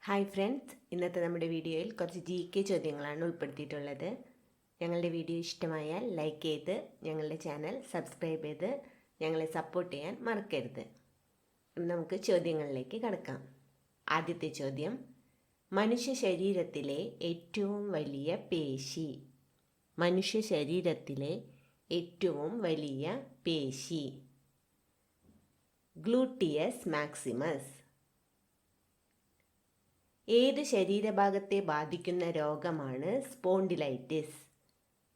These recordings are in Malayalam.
ഹായ് ഫ്രണ്ട്സ്, ഇന്നത്തെ നമ്മുടെ വീഡിയോയിൽ കുറച്ച് GK ചോദ്യങ്ങളാണ് ഉൾപ്പെടുത്തിയിട്ടുള്ളത്. ഞങ്ങളുടെ വീഡിയോ ഇഷ്ടമായാൽ ലൈക്ക് ചെയ്ത് ഞങ്ങളുടെ ചാനൽ സബ്സ്ക്രൈബ് ചെയ്ത് ഞങ്ങളെ സപ്പോർട്ട് ചെയ്യാൻ മറക്കരുത്. നമുക്ക് ചോദ്യങ്ങളിലേക്ക് കടക്കാം. ആദ്യത്തെ ചോദ്യം, മനുഷ്യ ശരീരത്തിലെ ഏറ്റവും വലിയ പേശി. മനുഷ്യ ശരീരത്തിലെ ഏറ്റവും വലിയ പേശി ഗ്ലൂട്ടിയസ് മാക്സിമസ്. ഏത് ശരീരഭാഗത്തെ ബാധിക്കുന്ന രോഗമാണ് സ്പോണ്ടിലൈറ്റിസ്?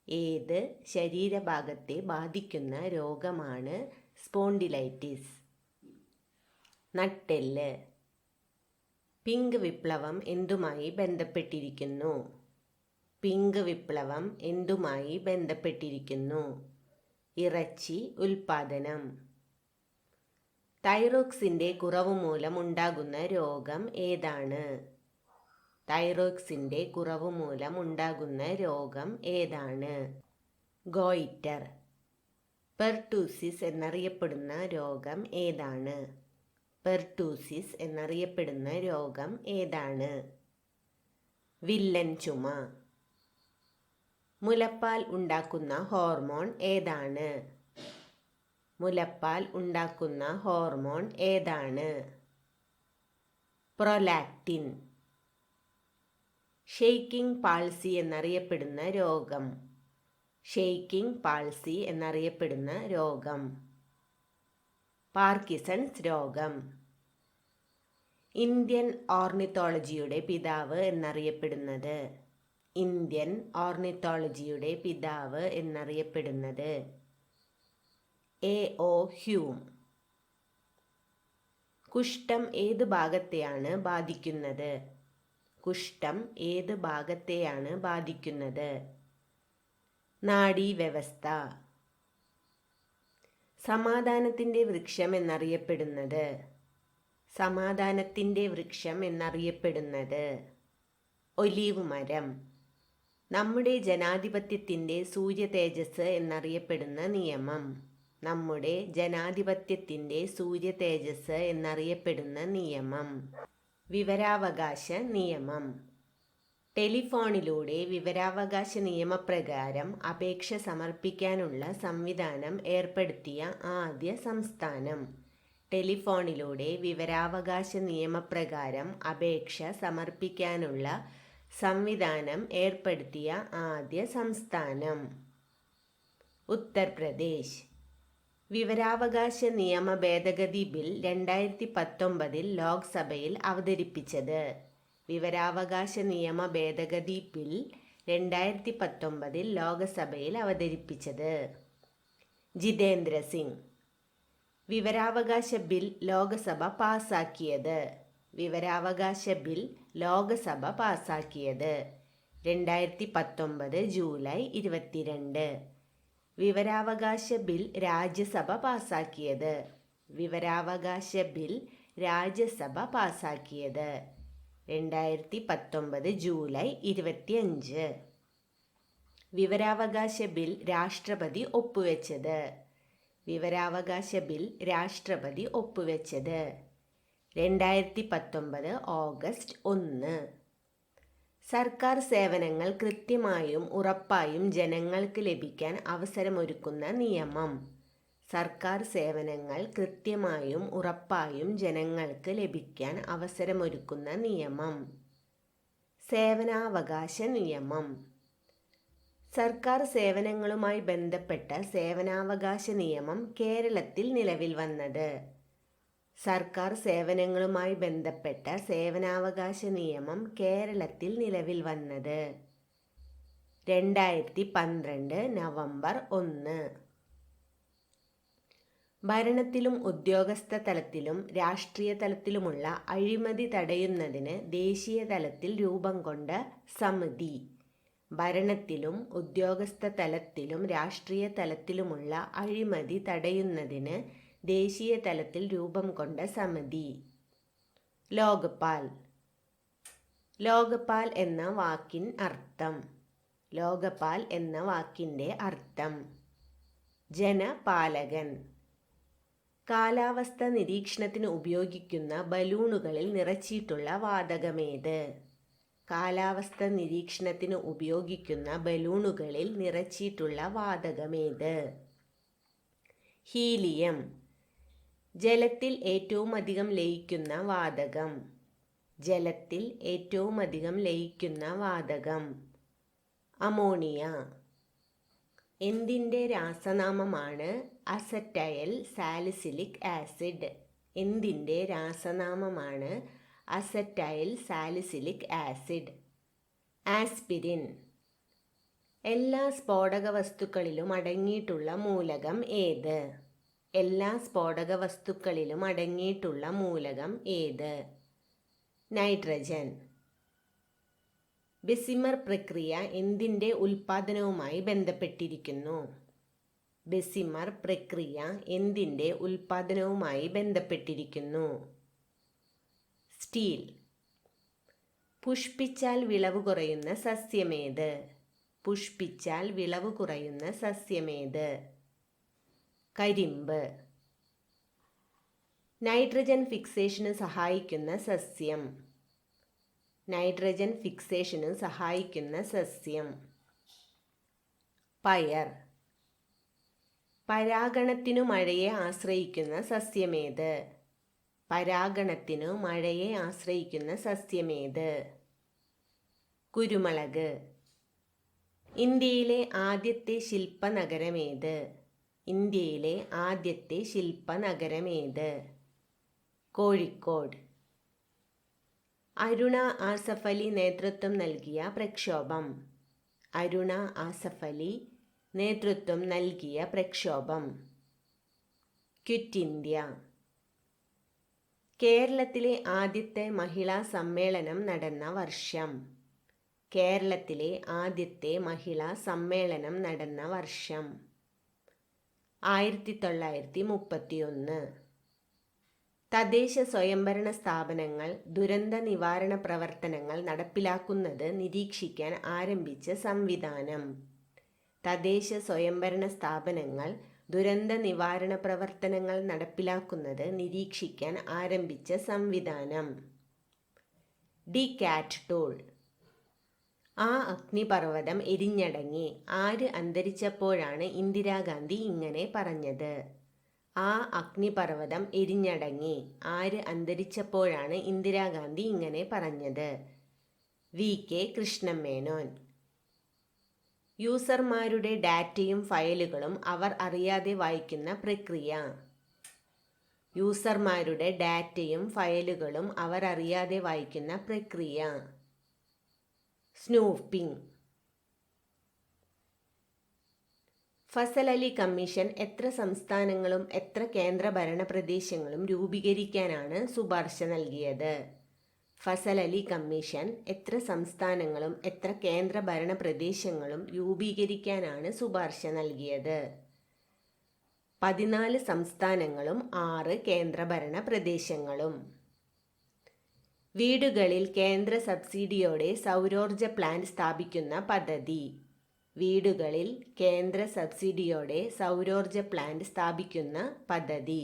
ഏത് ശരീരഭാഗത്തെ ബാധിക്കുന്ന രോഗമാണ് സ്പോണ്ടിലൈറ്റിസ്? നട്ടെല്ല്. പിങ്ക് വിപ്ലവം എന്തുമായി ബന്ധപ്പെട്ടിരിക്കുന്നു? പിങ്ക് വിപ്ലവം എന്തുമായി ബന്ധപ്പെട്ടിരിക്കുന്നു? ഇറച്ചി ഉൽപാദനം. തൈറോക്സിൻ്റെ കുറവ് മൂലം ഉണ്ടാകുന്ന രോഗം ഏതാണ്? തൈറോക്സിൻ്റെ കുറവ് മൂലം ഉണ്ടാകുന്ന രോഗം ഏതാണ്? ഗോയിറ്റർ. പെർട്ടൂസിസ് എന്നറിയപ്പെടുന്ന രോഗം ഏതാണ്? പെർട്ടൂസിസ് എന്നറിയപ്പെടുന്ന രോഗം ഏതാണ്? വില്ലൻ ചുമ. മുലപ്പാൽ ഉണ്ടാക്കുന്ന ഹോർമോൺ ഏതാണ്? മുലപ്പാൽ ഉണ്ടാക്കുന്ന ഹോർമോൺ ഏതാണ്? പ്രൊലാക്റ്റിൻ. ഷെയ്ക്കിംഗ് പാൾസി എന്നറിയപ്പെടുന്ന രോഗം. ഷെയ്ക്കിംഗ് പാൾസി എന്നറിയപ്പെടുന്ന രോഗം. പാർക്കിൻസൺസ് രോഗം. ഇന്ത്യൻ ഓർണിത്തോളജിയുടെ പിതാവ് എന്നറിയപ്പെടുന്നത്. ഇന്ത്യൻ ഓർണിത്തോളജിയുടെ പിതാവ് എന്നറിയപ്പെടുന്നത് A.O. ഹ്യൂം. കുഷ്ഠം ഏത് ഭാഗത്തെയാണ് ബാധിക്കുന്നത്? കുഷ്ഠം ഏത് ഭാഗത്തെയാണ് ബാധിക്കുന്നത്? നാഡീവ്യവസ്ഥ. സമാധാനത്തിൻ്റെ വൃക്ഷം എന്നറിയപ്പെടുന്നത്. സമാധാനത്തിൻ്റെ വൃക്ഷം എന്നറിയപ്പെടുന്നത് ഒലീവ് മരം. നമ്മുടെ ജനാധിപത്യത്തിൻ്റെ സൂര്യ തേജസ് എന്നറിയപ്പെടുന്ന നിയമം. നമ്മുടെ ജനാധിപത്യത്തിൻ്റെ സൂര്യ തേജസ് എന്നറിയപ്പെടുന്ന നിയമം വിവരാവകാശ നിയമം. ടെലിഫോണിലൂടെ വിവരാവകാശ നിയമപ്രകാരം അപേക്ഷ സമർപ്പിക്കാനുള്ള സംവിധാനം ഏർപ്പെടുത്തിയ ആദ്യ സംസ്ഥാനം. ടെലിഫോണിലൂടെ വിവരാവകാശ നിയമപ്രകാരം അപേക്ഷ സമർപ്പിക്കാനുള്ള സംവിധാനം ഏർപ്പെടുത്തിയ ആദ്യ സംസ്ഥാനം ഉത്തർപ്രദേശ്. വിവരാവകാശ നിയമ ഭേദഗതി ബിൽ 2019 ലോക്സഭയിൽ അവതരിപ്പിച്ചത്. വിവരാവകാശ നിയമ ഭേദഗതി ബിൽ 2019 ലോക്സഭയിൽ അവതരിപ്പിച്ചത് ജിതേന്ദ്ര സിംഗ്. വിവരാവകാശ ബിൽ ലോക്സഭ പാസാക്കിയത്. വിവരാവകാശ ബിൽ ലോക്സഭ പാസാക്കിയത് 2019 ജൂലൈ 22. വിവരാവകാശ ബിൽ രാജ്യസഭ പാസാക്കിയത്. വിവരാവകാശ ബിൽ രാജ്യസഭ പാസാക്കിയത് 2019 ജൂലൈ 25. വിവരാവകാശ ബിൽ രാഷ്ട്രപതി ഒപ്പുവെച്ചത്. വിവരാവകാശ ബിൽ രാഷ്ട്രപതി ഒപ്പുവെച്ചത് 2019 ഓഗസ്റ്റ് 1. സർക്കാർ സേവനങ്ങൾ കൃത്യമായും ഉറപ്പായും ജനങ്ങൾക്ക് ലഭിക്കാൻ അവസരമൊരുക്കുന്ന നിയമം. സർക്കാർ സേവനങ്ങൾ കൃത്യമായും ഉറപ്പായും ജനങ്ങൾക്ക് ലഭിക്കാൻ അവസരമൊരുക്കുന്ന നിയമം സേവനാവകാശ നിയമം. സർക്കാർ സേവനങ്ങളുമായി ബന്ധപ്പെട്ട സേവനാവകാശ നിയമം കേരളത്തിൽ നിലവിൽ വന്നത്. സർക്കാർ സേവനങ്ങളുമായി ബന്ധപ്പെട്ട സേവനാവകാശ നിയമം കേരളത്തിൽ നിലവിൽ വന്നത് 2012 നവംബർ 1. ഭരണത്തിലും ഉദ്യോഗസ്ഥ തലത്തിലും രാഷ്ട്രീയ തലത്തിലുമുള്ള അഴിമതി തടയുന്നതിന് ദേശീയ തലത്തിൽ രൂപം കൊണ്ട സമിതി. ഭരണത്തിലും ഉദ്യോഗസ്ഥ തലത്തിലും രാഷ്ട്രീയ തലത്തിലുമുള്ള അഴിമതി തടയുന്നതിന് ദേശീയ തലത്തിൽ രൂപം കൊണ്ട സമിതി. ലോക്പാൽ. ലോക്പാൽ എന്ന വാക്കിൻ അർത്ഥം. ലോക്പാൽ എന്ന വാക്കിൻ്റെ അർത്ഥം ജനപാലകൻ. കാലാവസ്ഥ നിരീക്ഷണത്തിന് ഉപയോഗിക്കുന്ന ബലൂണുകളിൽ നിറച്ചിട്ടുള്ള വാതകമേത്? കാലാവസ്ഥ നിരീക്ഷണത്തിന് ഉപയോഗിക്കുന്ന ബലൂണുകളിൽ നിറച്ചിട്ടുള്ള വാതകമേത്? ഹീലിയം. ജലത്തിൽ ഏറ്റവുമധികം ലയിക്കുന്ന വാതകം. ജലത്തിൽ ഏറ്റവുമധികം ലയിക്കുന്ന വാതകം. അമോണിയ. എന്തിൻ്റെ രാസനാമമാണ് അസറ്റൈൽ സാലിസിലിക് ആസിഡ്? എന്തിൻ്റെ രാസനാമമാണ് അസറ്റൈൽ സാലിസിലിക് ആസിഡ്? ആസ്പിരിൻ. എല്ലാ സ്ഫോടക വസ്തുക്കളിലും അടങ്ങിയിട്ടുള്ള മൂലകം ഏത്? എല്ലാ സ്ഫോടക വസ്തുക്കളിലും അടങ്ങിയിട്ടുള്ള മൂലകം ഏത്? നൈട്രജൻ. ബെസിമർ പ്രക്രിയ എന്തിൻ്റെ ഉൽപ്പാദനവുമായി ബന്ധപ്പെട്ടിരിക്കുന്നു? ബെസിമർ പ്രക്രിയ എന്തിൻ്റെ ഉൽപ്പാദനവുമായി ബന്ധപ്പെട്ടിരിക്കുന്നു? സ്റ്റീൽ. പുഷ്പിച്ചാൽ വിളവ് കുറയുന്ന സസ്യമേത്? പുഷ്പിച്ചാൽ വിളവ് കുറയുന്ന സസ്യമേത്? കരിമ്പ്. നൈട്രജൻ ഫിക്സേഷന് സഹായിക്കുന്ന സസ്യം. നൈട്രജൻ ഫിക്സേഷന് സഹായിക്കുന്ന സസ്യം. പയർ. പരാഗണത്തിനു മഴയെ ആശ്രയിക്കുന്ന സസ്യമേത്? പരാഗണത്തിനു മഴയെ ആശ്രയിക്കുന്ന സസ്യമേത്? കുരുമുളക്. ഇന്ത്യയിലെ ആദ്യത്തെ ശില്പനഗരമേത്? ഇന്ത്യയിലെ ആദ്യത്തെ ശില്പനഗരമേത്? കോഴിക്കോട്. അരുണ ആസഫ് അലി നേതൃത്വം നൽകിയ പ്രക്ഷോഭം. അരുണ ആസഫ് അലി നേതൃത്വം നൽകിയ പ്രക്ഷോഭം. Quit India. കേരളത്തിലെ ആദ്യത്തെ മഹിളാ സമ്മേളനം നടന്ന വർഷം. കേരളത്തിലെ ആദ്യത്തെ മഹിളാ സമ്മേളനം നടന്ന വർഷം 1931. തദ്ദേശ സ്വയംഭരണ സ്ഥാപനങ്ങൾ ദുരന്ത നിവാരണ പ്രവർത്തനങ്ങൾ നടപ്പിലാക്കുന്നത് നിരീക്ഷിക്കാൻ ആരംഭിച്ച സംവിധാനം. തദ്ദേശ സ്വയംഭരണ സ്ഥാപനങ്ങൾ ദുരന്ത നിവാരണ പ്രവർത്തനങ്ങൾ നടപ്പിലാക്കുന്നത് നിരീക്ഷിക്കാൻ ആരംഭിച്ച സംവിധാനം. ഡികാറ്റ്. ആ അഗ്നിപർവ്വതം എരിഞ്ഞടങ്ങി. ആര് അന്തരിച്ചപ്പോഴാണ് ഇന്ദിരാഗാന്ധി ഇങ്ങനെ പറഞ്ഞത്? ആ അഗ്നിപർവ്വതം എരിഞ്ഞടങ്ങി. ആര് അന്തരിച്ചപ്പോഴാണ് ഇന്ദിരാഗാന്ധി ഇങ്ങനെ പറഞ്ഞത്? VK കൃഷ്ണമേനോൻ. യൂസർമാരുടെ ഡാറ്റയും ഫയലുകളും അവർ അറിയാതെ വായിക്കുന്ന പ്രക്രിയ. യൂസർമാരുടെ ഡാറ്റയും ഫയലുകളും അവർ അറിയാതെ വായിക്കുന്ന പ്രക്രിയ. സ്നൂപ്പിംഗ്. ഫസൽ അലി കമ്മീഷൻ എത്ര സംസ്ഥാനങ്ങളും എത്ര കേന്ദ്രഭരണ പ്രദേശങ്ങളും രൂപീകരിക്കാനാണ് ശുപാർശ നൽകിയത്? ഫസൽ അലി കമ്മീഷൻ എത്ര സംസ്ഥാനങ്ങളും എത്ര കേന്ദ്രഭരണ പ്രദേശങ്ങളും രൂപീകരിക്കാനാണ് ശുപാർശ നൽകിയത്? 14 സംസ്ഥാനങ്ങളും 6 കേന്ദ്രഭരണ പ്രദേശങ്ങളും. വീടുകളിൽ കേന്ദ്ര സബ്സിഡിയോടെ സൗരോർജ പ്ലാന്റ് സ്ഥാപിക്കുന്ന പദ്ധതി. വീടുകളിൽ കേന്ദ്ര സബ്സിഡിയോടെ സൗരോർജ പ്ലാന്റ് സ്ഥാപിക്കുന്ന പദ്ധതി.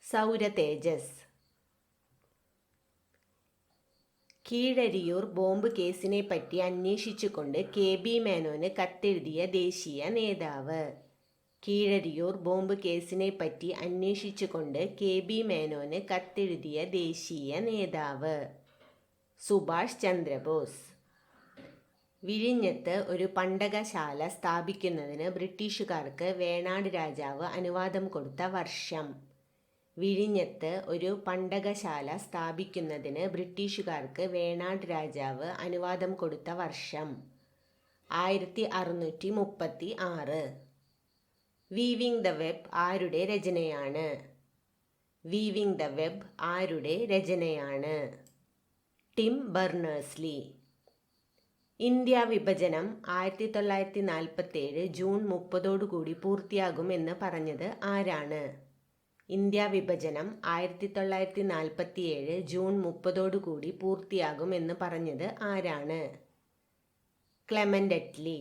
സൗര തേജസ്. കീഴരിയൂർ ബോംബ് കേസിനെപ്പറ്റി അന്വേഷിച്ചുകൊണ്ട് KB മേനോന് കത്തെഴുതിയ ദേശീയ നേതാവ്. കീഴരിയൂർ ബോംബ് കേസിനെപ്പറ്റി അന്വേഷിച്ചുകൊണ്ട് KB മേനോന് കത്തെഴുതിയ ദേശീയ നേതാവ്. സുഭാഷ് ചന്ദ്രബോസ്. വിഴിഞ്ഞത്ത് ഒരു പണ്ടകശാല സ്ഥാപിക്കുന്നതിന് ബ്രിട്ടീഷുകാർക്ക് വേണാട് രാജാവ് അനുവാദം കൊടുത്ത വർഷം. വിഴിഞ്ഞത്ത് ഒരു പണ്ടകശാല സ്ഥാപിക്കുന്നതിന് ബ്രിട്ടീഷുകാർക്ക് വേണാട് രാജാവ് അനുവാദം കൊടുത്ത വർഷം 1636. വീവിംഗ് ദ വെബ് ആരുടെ രചനയാണ്? വീവിംഗ് ദ വെബ് ആരുടെ രചനയാണ്? Tim Berners Lee. ഇന്ത്യ വിഭജനം 1947 ജൂൺ 30 പൂർത്തിയാകുമെന്ന് പറഞ്ഞത് ആരാണ്? ഇന്ത്യ വിഭജനം 1947 ജൂൺ 30 പൂർത്തിയാകുമെന്ന് പറഞ്ഞത് ആരാണ്? ക്ലെമന്റ് അറ്റ്ലി.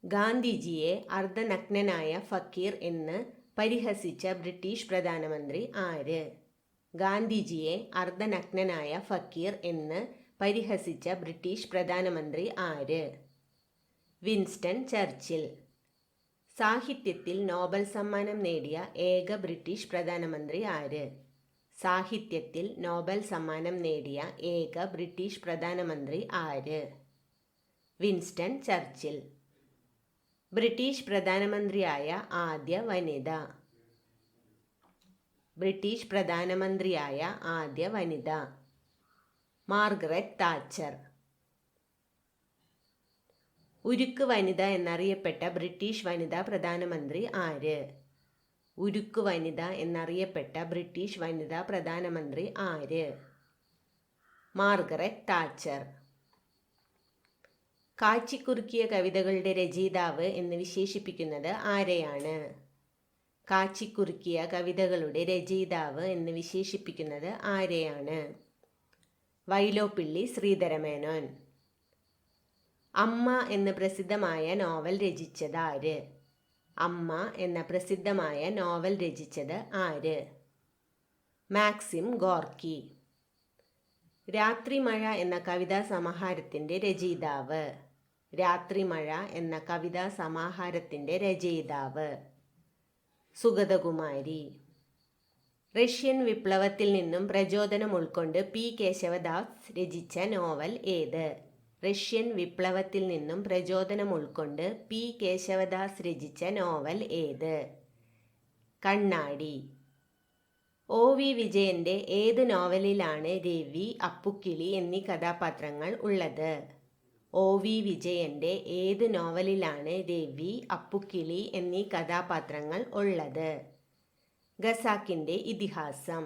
ഗാന്ധിജിയെ അർദ്ധനഗ്നനായ ഫക്കീർ എന്ന് പരിഹസിച്ച ബ്രിട്ടീഷ് പ്രധാനമന്ത്രി ആര്? ഗാന്ധിജിയെ അർദ്ധനഗ്നനായ ഫക്കീർ എന്ന് പരിഹസിച്ച ബ്രിട്ടീഷ് പ്രധാനമന്ത്രി ആര്? Winston Churchill. സാഹിത്യത്തിൽ നോബൽ സമ്മാനം നേടിയ ഏക ബ്രിട്ടീഷ് പ്രധാനമന്ത്രി ആര്? സാഹിത്യത്തിൽ നോബൽ സമ്മാനം നേടിയ ഏക ബ്രിട്ടീഷ് പ്രധാനമന്ത്രി ആര്? Winston Churchill. ബ്രിട്ടീഷ് പ്രധാനമന്ത്രിയായ ആദ്യ വനിത. ബ്രിട്ടീഷ് പ്രധാനമന്ത്രിയായ ആദ്യ വനിത മാർഗരറ്റ് താച്ചർ. ഉരുക്ക് വനിത എന്നറിയപ്പെട്ട ബ്രിട്ടീഷ് വനിതാ പ്രധാനമന്ത്രി ആര്? ഉരുക്ക് വനിത എന്നറിയപ്പെട്ട ബ്രിട്ടീഷ് വനിതാ പ്രധാനമന്ത്രി ആര്? Margaret Thatcher. കാച്ചിക്കുറുക്കിയ കവിതകളുടെ രചയിതാവ് എന്ന് വിശേഷിപ്പിക്കുന്നത് ആരെയാണ്? കാച്ചിക്കുറുക്കിയ കവിതകളുടെ രചയിതാവ് എന്ന് വിശേഷിപ്പിക്കുന്നത് ആരെയാണ്? വൈലോപ്പിള്ളി ശ്രീധരമേനോൻ. അമ്മ എന്ന പ്രസിദ്ധമായ നോവൽ രചിച്ചത് ആര്? അമ്മ എന്ന പ്രസിദ്ധമായ നോവൽ രചിച്ചത് ആര്? Maxim Gorky. രാത്രിമഴ എന്ന കവിതാ സമാഹാരത്തിൻ്റെ രചയിതാവ്. രാത്രിമഴ എന്ന കവിതാ സമാഹാരത്തിൻ്റെ രചയിതാവ് സുഗതകുമാരി. റഷ്യൻ വിപ്ലവത്തിൽ നിന്നും പ്രചോദനം ഉൾക്കൊണ്ട് പി കേശവദാസ് രചിച്ച നോവൽ ഏത്? റഷ്യൻ വിപ്ലവത്തിൽ നിന്നും പ്രചോദനം ഉൾക്കൊണ്ട് പി കേശവദാസ് രചിച്ച നോവൽ ഏത്? കണ്ണാടി. ഒ വി വിജയൻ്റെ ഏത് നോവലിലാണ് രവി, അപ്പുക്കിളി എന്നീ കഥാപാത്രങ്ങൾ ഉള്ളത്? ഒ വി വിജയൻ്റെ ഏത് നോവലിലാണ് രവി, അപ്പുക്കിളി എന്നീ കഥാപാത്രങ്ങൾ ഉള്ളത്? ഖസാക്കിൻ്റെ ഇതിഹാസം.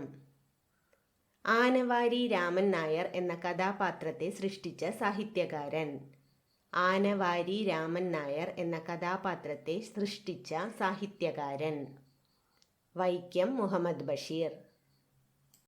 ആനവാരി രാമൻ നായർ എന്ന കഥാപാത്രത്തെ സൃഷ്ടിച്ച സാഹിത്യകാരൻ. ആനവാരി രാമൻ നായർ എന്ന കഥാപാത്രത്തെ സൃഷ്ടിച്ച സാഹിത്യകാരൻ വൈക്കം മുഹമ്മദ് ബഷീർ.